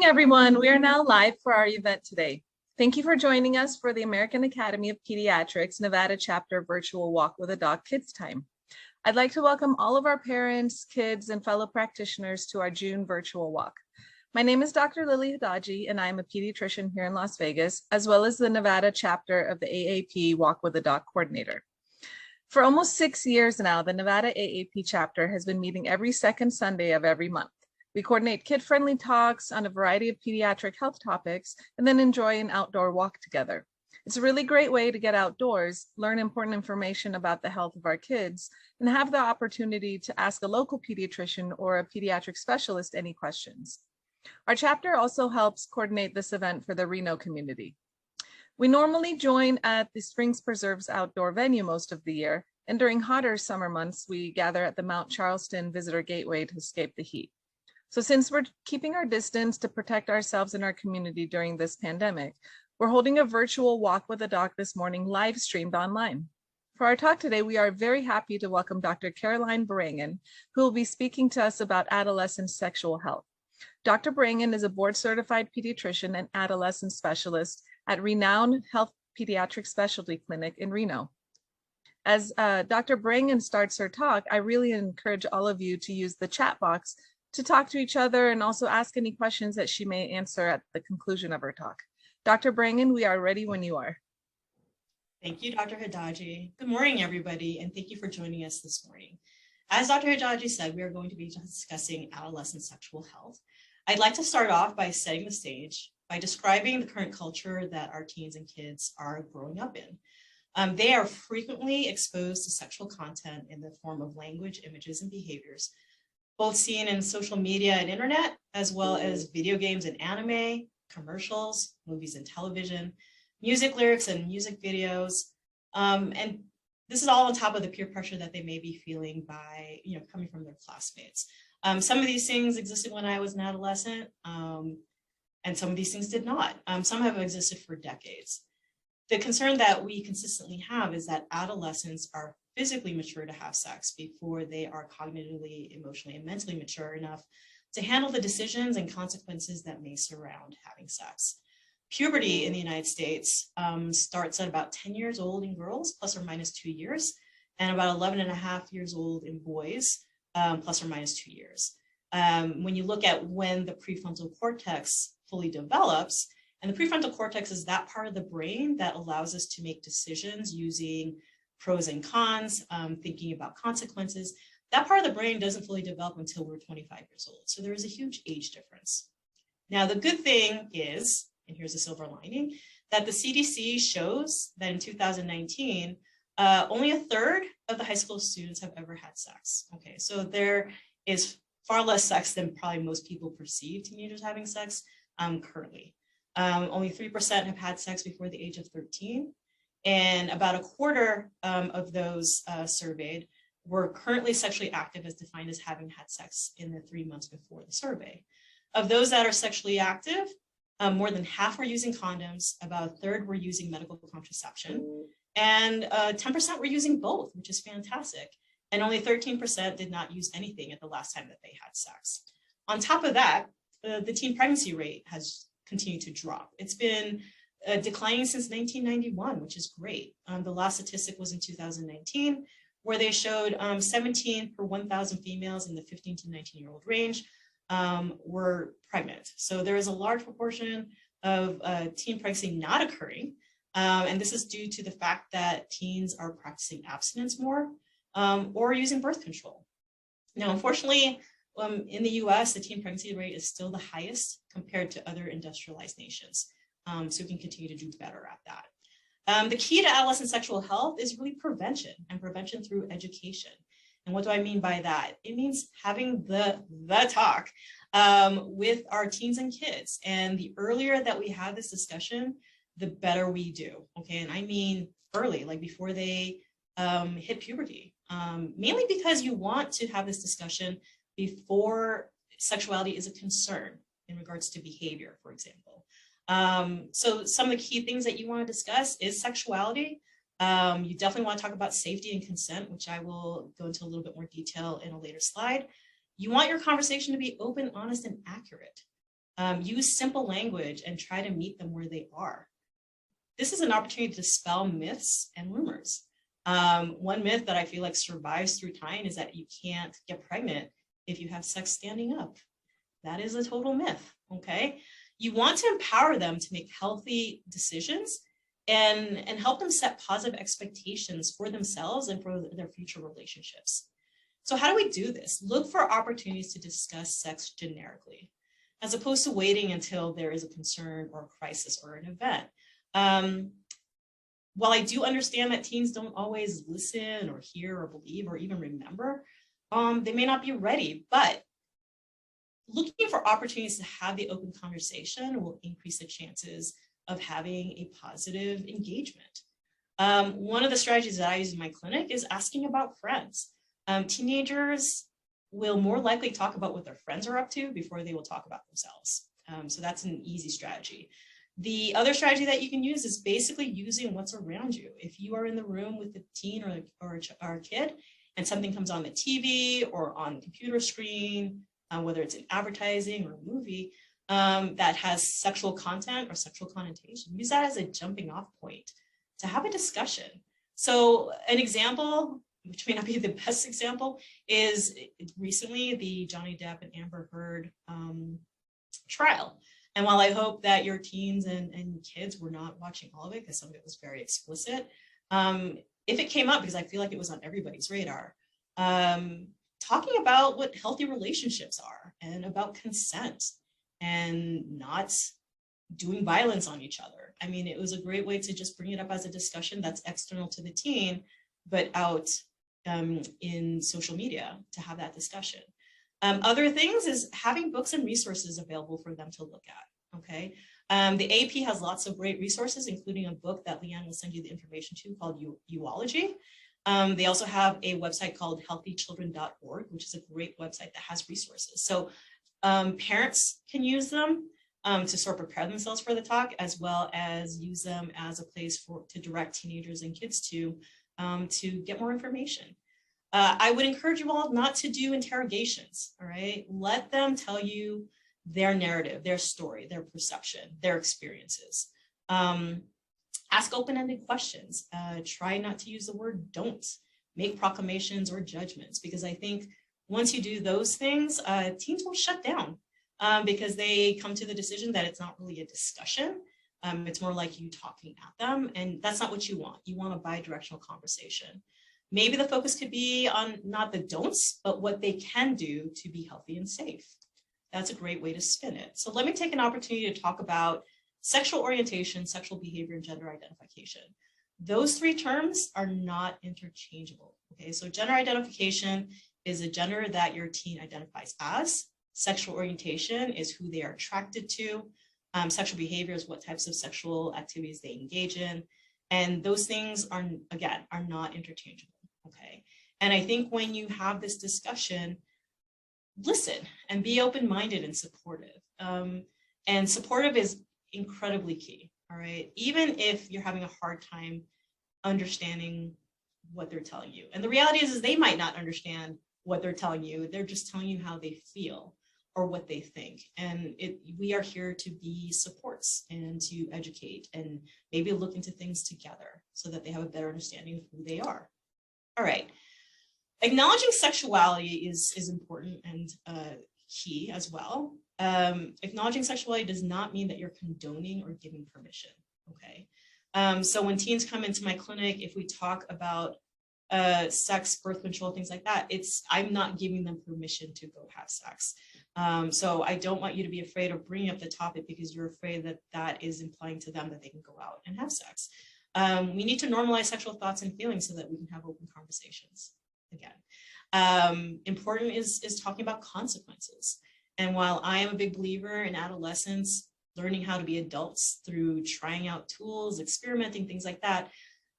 everyone. We are now live for our event today. Thank you for joining us for the American Academy of Pediatrics Nevada Chapter Virtual Walk with a Doc Kids Time. I'd like to welcome all of our parents, kids, and fellow practitioners to our June virtual walk. My name is Dr. Lily Hadaji, and I'm a pediatrician here in Las Vegas, as well as the Nevada chapter of the AAP Walk with a Doc coordinator. For almost 6 years now, the Nevada AAP chapter has been meeting every second Sunday of every month. We coordinate kid-friendly talks on a variety of pediatric health topics and then enjoy an outdoor walk together. It's a really great way to get outdoors, learn important information about the health of our kids, and have the opportunity to ask a local pediatrician or a pediatric specialist any questions. Our chapter also helps coordinate this event for the Reno community. We normally join at the Springs Preserves outdoor venue most of the year, and during hotter summer months, we gather at the Mount Charleston Visitor Gateway to escape the heat. So since we're keeping our distance to protect ourselves and our community during this pandemic, we're holding a virtual walk with a doc this morning live streamed online. For our talk today, we are very happy to welcome Dr. Caroline Barangan, who will be speaking to us about adolescent sexual health. Dr. Barangan is a board-certified pediatrician and adolescent specialist at Renown Health Pediatric Specialty Clinic in Reno. As Dr. Barangan starts her talk, I really encourage all of you to use the chat box to talk to each other and also ask any questions that she may answer at the conclusion of her talk. Dr. Barangan, we are ready when you are. Thank you, Dr. Hadaji. Good morning, everybody, and thank you for joining us this morning. As Dr. Hadaji said, we are going to be discussing adolescent sexual health. I'd like to start off by setting the stage by describing the current culture that our teens and kids are growing up in. They are frequently exposed to sexual content in the form of language, images, and behaviors, both seen in social media and internet, as well as video games and anime, commercials, movies and television, music lyrics and music videos. And this is all on top of the peer pressure that they may be feeling by, coming from their classmates. Some of these things existed when I was an adolescent, and some of these things did not. Some have existed for decades. The concern that we consistently have is that adolescents are physically mature to have sex before they are cognitively, emotionally, and mentally mature enough to handle the decisions and consequences that may surround having sex. Puberty in the United States starts at about 10 years old in girls, plus or minus 2 years, and about 11 and a half years old in boys, plus or minus 2 years. When you look at when the prefrontal cortex fully develops, and the prefrontal cortex is that part of the brain that allows us to make decisions using pros and cons, thinking about consequences. That part of the brain doesn't fully develop until we're 25 years old. So there is a huge age difference. Now, the good thing is, and here's a silver lining, that the CDC shows that in 2019, only a third of the high school students have ever had sex. Okay, so there is far less sex than probably most people perceive teenagers having sex currently. Only 3% have had sex before the age of 13. And about a quarter of those surveyed were currently sexually active as defined as having had sex in the 3 months before the survey. Of those that are sexually active, more than half were using condoms, about a third were using medical contraception, and 10% were using both, which is fantastic. And only 13% did not use anything at the last time that they had sex. On top of that, the teen pregnancy rate has continued to drop. It's been declining since 1991, which is great. The last statistic was in 2019, where they showed 17 per 1,000 females in the 15 to 19-year-old range were pregnant. So there is a large proportion of teen pregnancy not occurring. And this is due to the fact that teens are practicing abstinence more or using birth control. Now, unfortunately, in the US, the teen pregnancy rate is still the highest compared to other industrialized nations. So we can continue to do better at that. The key to adolescent sexual health is really prevention, and prevention through education. And what do I mean by that? It means having the talk with our teens and kids. And the earlier that we have this discussion, the better we do. Okay, and I mean early, like before they hit puberty. Mainly because you want to have this discussion before sexuality is a concern in regards to behavior, for example. So some of the key things that you want to discuss is sexuality. You definitely want to talk about safety and consent, which I will go into a little bit more detail in a later slide. You want your conversation to be open, honest, and accurate. Use simple language and try to meet them where they are. This is an opportunity to dispel myths and rumors. One myth that I feel like survives through time is that you can't get pregnant if you have sex standing up. That is a total myth, okay? You want to empower them to make healthy decisions and help them set positive expectations for themselves and for their future relationships. So how do we do this? Look for opportunities to discuss sex generically, as opposed to waiting until there is a concern or a crisis or an event. While I do understand that teens don't always listen or hear or believe or even remember, they may not be ready, but looking for opportunities to have the open conversation will increase the chances of having a positive engagement. One of the strategies that I use in my clinic is asking about friends. Teenagers will more likely talk about what their friends are up to before they will talk about themselves. So that's an easy strategy. The other strategy that you can use is basically using what's around you. If you are in the room with a teen or a kid and something comes on the TV or on the computer screen, whether it's in advertising or a movie that has sexual content or sexual connotation, use that as a jumping off point to have a discussion. So an example, which may not be the best example, is recently the Johnny Depp and Amber Heard trial. And while I hope that your teens and kids were not watching all of it, because some of it was very explicit, if it came up, because I feel like it was on everybody's radar, talking about what healthy relationships are and about consent and not doing violence on each other. I mean, it was a great way to just bring it up as a discussion that's external to the teen, but out in social media to have that discussion. Other things is having books and resources available for them to look at, okay? The AP has lots of great resources, including a book that Leanne will send you the information to called Uology. They also have a website called healthychildren.org, which is a great website that has resources. So parents can use them to sort of prepare themselves for the talk, as well as use them as a place to direct teenagers and kids to get more information. I would encourage you all not to do interrogations, all right? Let them tell you their narrative, their story, their perception, their experiences. Ask open-ended questions. Try not to use the word don't. Make proclamations or judgments, because I think once you do those things, teens will shut down because they come to the decision that it's not really a discussion. It's more like you talking at them, and that's not what you want. You want a bi-directional conversation. Maybe the focus could be on not the don'ts, but what they can do to be healthy and safe. That's a great way to spin it. So let me take an opportunity to talk about sexual orientation, sexual behavior, and gender identification. Those three terms are not interchangeable, okay? So gender identification is a gender that your teen identifies as. Sexual orientation is who they are attracted to. Sexual behavior is what types of sexual activities they engage in. And those things are, again, are not interchangeable, okay? And I think when you have this discussion, listen and be open-minded and supportive. And supportive is incredibly key, all right? Even if you're having a hard time understanding what they're telling you. And the reality is they might not understand what they're telling you. They're just telling you how they feel or what they think. And we are here to be supports and to educate and maybe look into things together so that they have a better understanding of who they are. All right. Acknowledging sexuality is important and key as well. Acknowledging sexuality does not mean that you're condoning or giving permission, okay? So when teens come into my clinic, if we talk about sex, birth control, things like that, I'm not giving them permission to go have sex. So I don't want you to be afraid of bringing up the topic because you're afraid that that is implying to them that they can go out and have sex. We need to normalize sexual thoughts and feelings so that we can have open conversations again. Important is talking about consequences. And while I am a big believer in adolescents learning how to be adults through trying out tools, experimenting, things like that,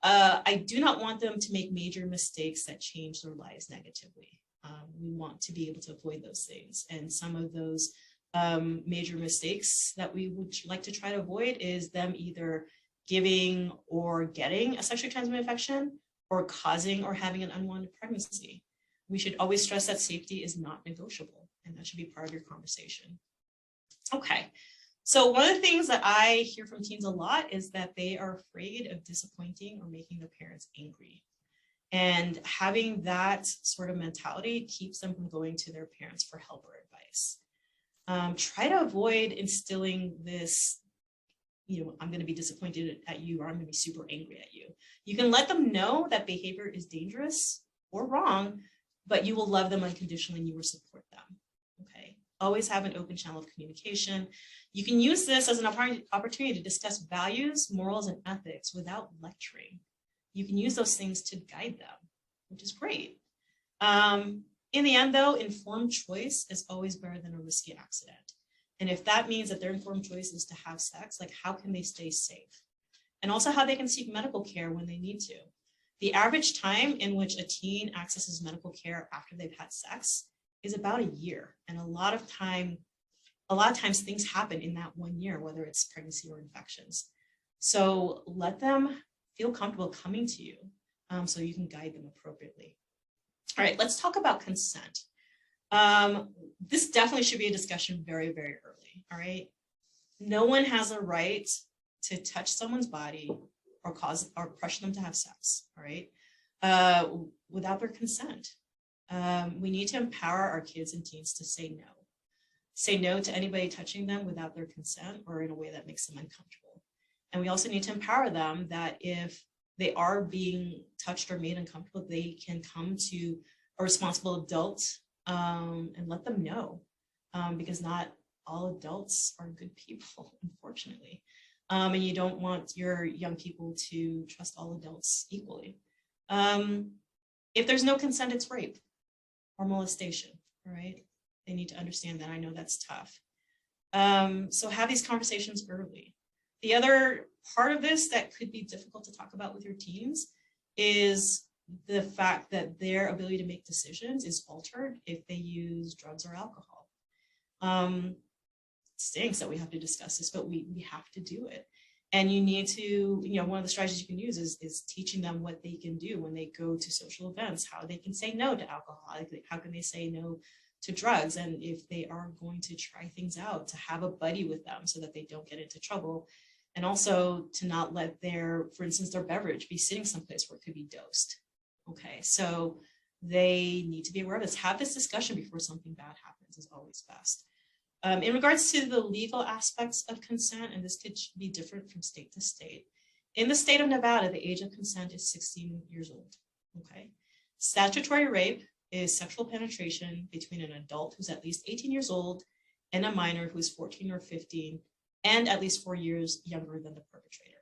I do not want them to make major mistakes that change their lives negatively. We want to be able to avoid those things. And some of those major mistakes that we would like to try to avoid is them either giving or getting a sexually transmitted infection or causing or having an unwanted pregnancy. We should always stress that safety is not negotiable, and that should be part of your conversation. Okay, so one of the things that I hear from teens a lot is that they are afraid of disappointing or making their parents angry. And having that sort of mentality keeps them from going to their parents for help or advice. Try to avoid instilling this, I'm going to be disappointed at you, or I'm going to be super angry at you. You can let them know that behavior is dangerous or wrong, but you will love them unconditionally and you will support them. Okay. Always have an open channel of communication. You can use this as an opportunity to discuss values, morals, and ethics without lecturing. You can use those things to guide them, which is great. In the end, though, informed choice is always better than a risky accident. And if that means that their informed choice is to have sex, like how can they stay safe? And also how they can seek medical care when they need to. The average time in which a teen accesses medical care after they've had sex is about a year. And a lot of times things happen in that 1 year, whether it's pregnancy or infections. So let them feel comfortable coming to you so you can guide them appropriately. All right, let's talk about consent. This definitely should be a discussion very, very early, all right? No one has a right to touch someone's body or pressure them to have sex, all right, without their consent. We need to empower our kids and teens to say no. Say no to anybody touching them without their consent or in a way that makes them uncomfortable. And we also need to empower them that if they are being touched or made uncomfortable, they can come to a responsible adult and let them know, because not all adults are good people, unfortunately. And you don't want your young people to trust all adults equally. If there's no consent, it's rape or molestation, all right? They need to understand that. I know that's tough. So have these conversations early. The other part of this that could be difficult to talk about with your teens is the fact that their ability to make decisions is altered if they use drugs or alcohol. It stinks that we have to discuss this, but we have to do it. And you need to, one of the strategies you can use is teaching them what they can do when they go to social events, how they can say no to alcohol, how can they say no to drugs, and if they are going to try things out, to have a buddy with them so that they don't get into trouble. And also to not let for instance, their beverage be sitting someplace where it could be dosed. Okay, so they need to be aware of this. Have this discussion before something bad happens is always best. In regards to the legal aspects of consent, and this could be different from state to state. In the state of Nevada, the age of consent is 16 years old. Okay, statutory rape is sexual penetration between an adult who's at least 18 years old and a minor who's 14 or 15 and at least 4 years younger than the perpetrator.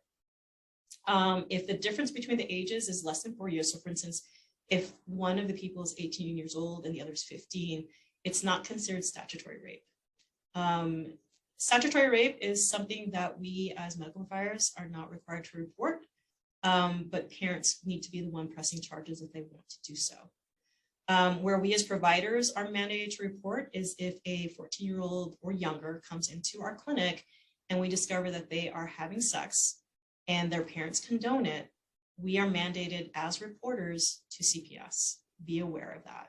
If the difference between the ages is less than 4 years, so for instance, if one of the people is 18 years old and the other is 15, it's not considered statutory rape. Statutory rape is something that we as medical providers are not required to report, but parents need to be the one pressing charges if they want to do so. Where we as providers are mandated to report is if a 14-year-old or younger comes into our clinic and we discover that they are having sex and their parents condone it, we are mandated as reporters to CPS. Be aware of that.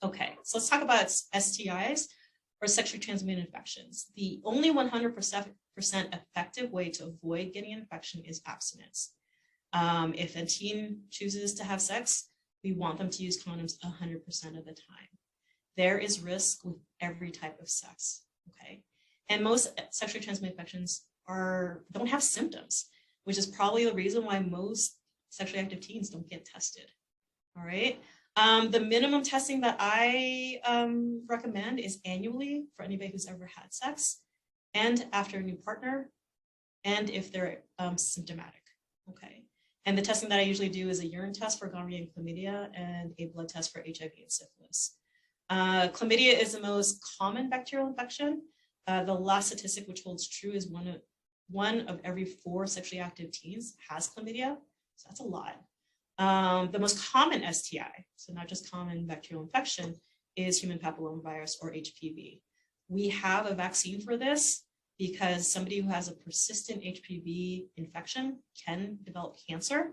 Okay, so let's talk about STIs, or sexually transmitted infections. The only 100% effective way to avoid getting an infection is abstinence. If a teen chooses to have sex, we want them to use condoms 100% of the time. There is risk with every type of sex, okay? And most sexually transmitted infections don't have symptoms, which is probably the reason why most sexually active teens don't get tested, all right? The minimum testing that I recommend is annually for anybody who's ever had sex and after a new partner, and if they're symptomatic, okay? And the testing that I usually do is a urine test for gonorrhea and chlamydia and a blood test for HIV and syphilis. Chlamydia is the most common bacterial infection. The last statistic which holds true is one of every 4 sexually active teens has chlamydia, so that's a lot. The most common STI, so not just common bacterial infection, is human papillomavirus or HPV. We have a vaccine for this because somebody who has a persistent HPV infection can develop cancer.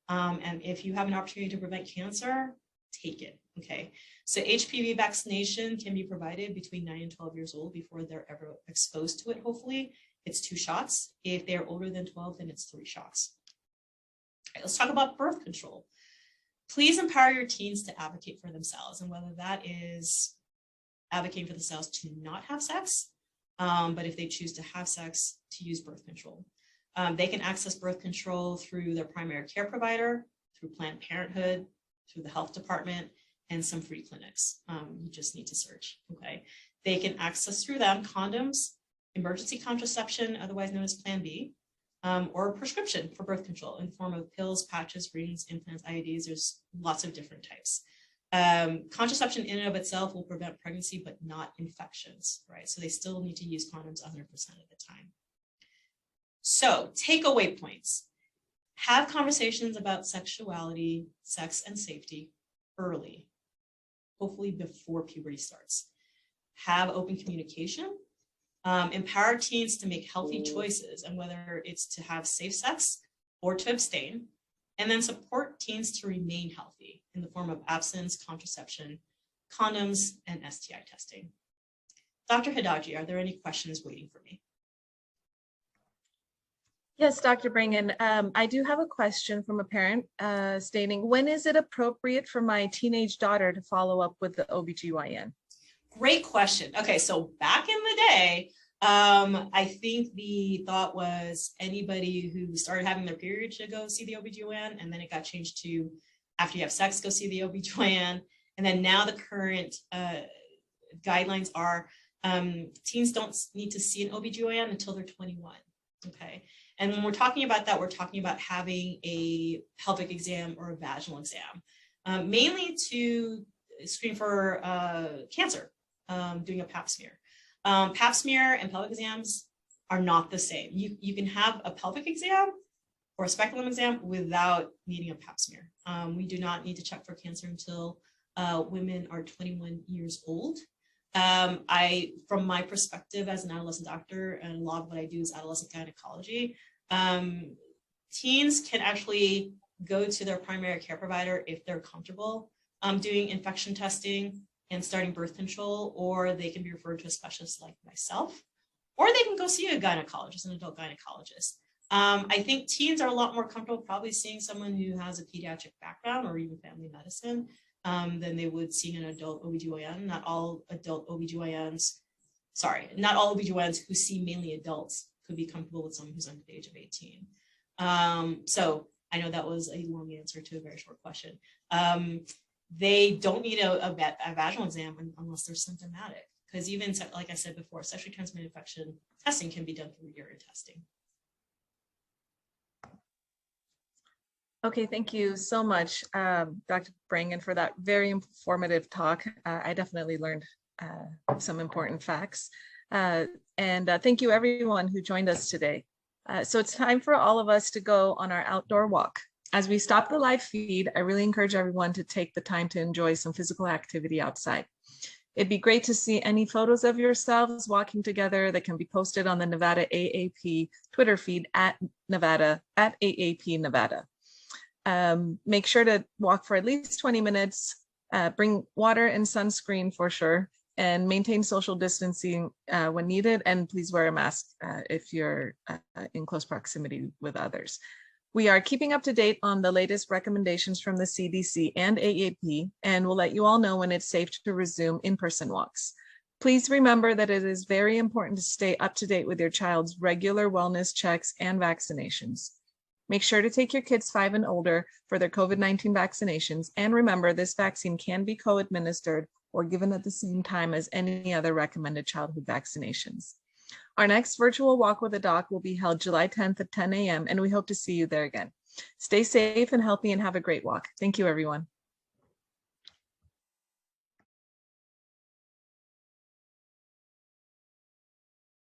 And if you have an opportunity to prevent cancer, take it. Okay, so HPV vaccination can be provided between 9 and 12 years old before they're ever exposed to it, hopefully. It's 2 shots. If they're older than 12, then it's 3 shots. All right, let's talk about birth control. Please empower your teens to advocate for themselves, and whether that is advocating for themselves to not have sex, but if they choose to have sex, to use birth control. They can access birth control through their primary care provider, through Planned Parenthood, through the health department, and some free clinics. You just need to search, okay? They can access through them condoms, emergency contraception, otherwise known as Plan B, or a prescription for birth control in the form of pills, patches, rings, implants, IUDs. There's lots of different types. Contraception in and of itself will prevent pregnancy, but not infections, right? So they still need to use condoms 100% of the time. So takeaway points. Have conversations about sexuality, sex, and safety early, hopefully before puberty starts. Have open communication. Empower teens to make healthy choices, and whether it's to have safe sex or to abstain, and then support teens to remain healthy in the form of abstinence, contraception, condoms, and STI testing. Dr. Hidaji, are there any questions waiting for me? Yes, Dr. Bringen, I do have a question from a parent stating, when is it appropriate for my teenage daughter to follow up with the OBGYN? Great question. Okay, so back in the day, I think the thought was anybody who started having their period should go see the OBGYN, and then it got changed to after you have sex, go see the OBGYN. And then now the current guidelines are teens don't need to see an OBGYN until they're 21, okay? And when we're talking about that, we're talking about having a pelvic exam or a vaginal exam, mainly to screen for cancer, doing a pap smear. Pap smear and pelvic exams are not the same. You can have a pelvic exam or a speculum exam without needing a pap smear. We do not need to check for cancer until women are 21 years old. From my perspective as an adolescent doctor, and a lot of what I do is adolescent gynecology, teens can actually go to their primary care provider if they're comfortable doing infection testing and starting birth control, or they can be referred to a specialist like myself, or they can go see a gynecologist, an adult gynecologist. I think teens are a lot more comfortable probably seeing someone who has a pediatric background or even family medicine than they would see an adult OBGYN. Not all OBGYNs who see mainly adults could be comfortable with someone who's under the age of 18. So I know that was a long answer to a very short question. They don't need a vaginal exam unless they're symptomatic, because even, like I said before, sexually transmitted infection testing can be done through urine testing. Okay, thank you so much, Dr. Bringen, for that very informative talk. I definitely learned some important facts. And thank you everyone who joined us today. So it's time for all of us to go on our outdoor walk. As we stop the live feed, I really encourage everyone to take the time to enjoy some physical activity outside. It'd be great to see any photos of yourselves walking together that can be posted on the Nevada AAP Twitter feed at AAP Nevada. Make sure to walk for at least 20 minutes, bring water and sunscreen for sure, and maintain social distancing when needed, and please wear a mask if you're in close proximity with others. We are keeping up to date on the latest recommendations from the CDC and AAP, and we'll let you all know when it's safe to resume in-person walks. Please remember that it is very important to stay up to date with your child's regular wellness checks and vaccinations. Make sure to take your kids 5 and older for their COVID-19 vaccinations, and remember this vaccine can be co-administered or given at the same time as any other recommended childhood vaccinations. Our next virtual walk with a doc will be held July 10th at 10 a.m. and we hope to see you there again. Stay safe and healthy and have a great walk. Thank you, everyone.